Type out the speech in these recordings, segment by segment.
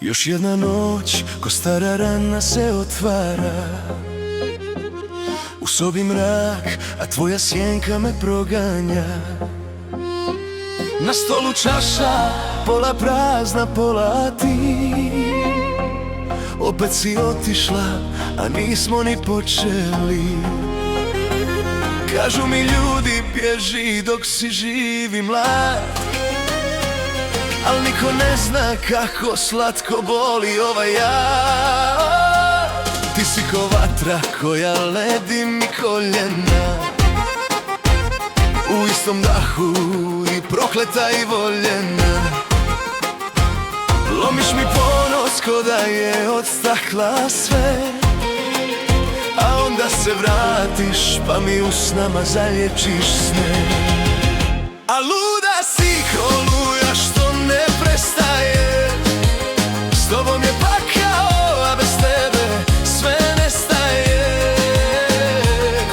Još jedna noć, ko stara rana se otvara. U sobi mrak, a tvoja sjenka me proganja. Na stolu čaša, pola prazna, pola ti. Opet si otišla, a nismo ni počeli. Kažu mi ljudi, bježi dok si živ i mlad, al niko ne zna kako slatko boli ovaj jad. Ti si ko vatra koja ledi mi koljena, u istom dahu i prokleta i voljena. Lomiš mi ponos ko da je od stakla sve, a onda se vratiš pa mi u snama zalječiš sne. A luda si ko luja što ne prestaje, s tobom je pakao, a bez tebe sve nestaje.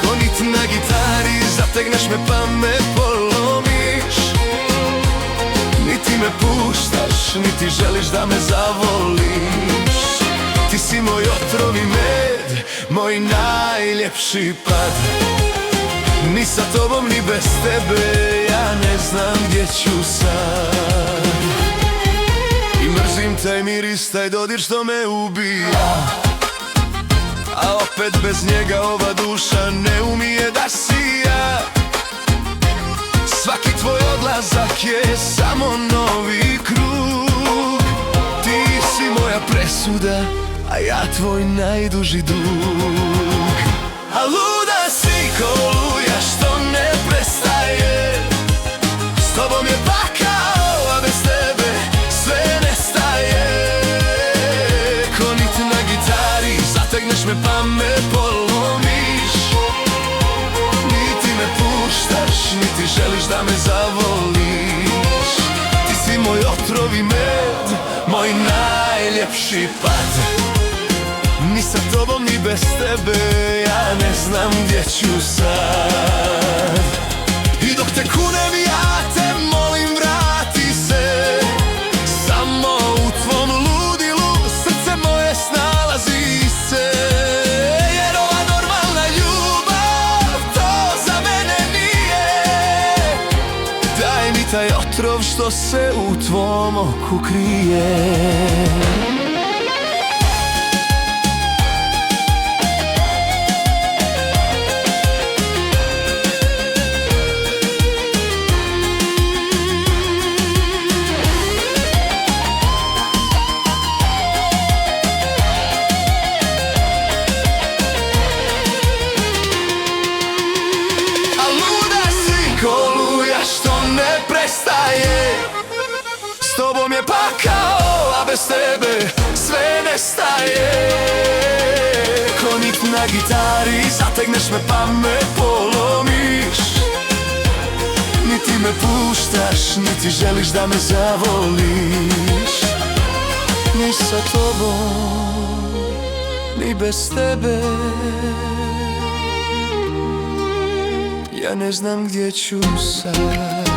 Ko nit na gitari zategneš me pa me polomiš, niti me puštaš, niti želiš da me zavoliš. Ti si moj otrov i med, moj najljepši pad. Ni sa tobom, ni bez tebe, ja ne znam gdje ću sad. I mrzim taj miris, taj dodir što me ubija, a opet bez njega ova duša ne umije da sija. Svaki tvoj odlazak je samo novi krug. Ti si moja presuda, a ja tvoj najduži dug. A luda si ko luja što ne prestaje, s tobom je pakao, a bez tebe sve nestaje. Ko nit na gitari zategneš me pa me polomiš, niti me puštaš, niti želiš da me zavoliš. Ti si moj otrov i med, moj najljepši pad. Ni sa tobom, ni bez tebe, ja ne znam gdje ću sad. I dok te kunem ja te molim vrati se, samo u tvom ludilu srce moje snalazi se. Jer ova normalna ljubav to za mene nije. Daj mi taj otrov što se u tvom oku krije. S tobom je pakao, a bez tebe sve nestaje. Ko nit na gitari zategneš me pa me polomiš, niti me puštaš, niti želiš da me zavoliš. Ni sa tobom, ni bez tebe, ja ne znam gdje ću sad.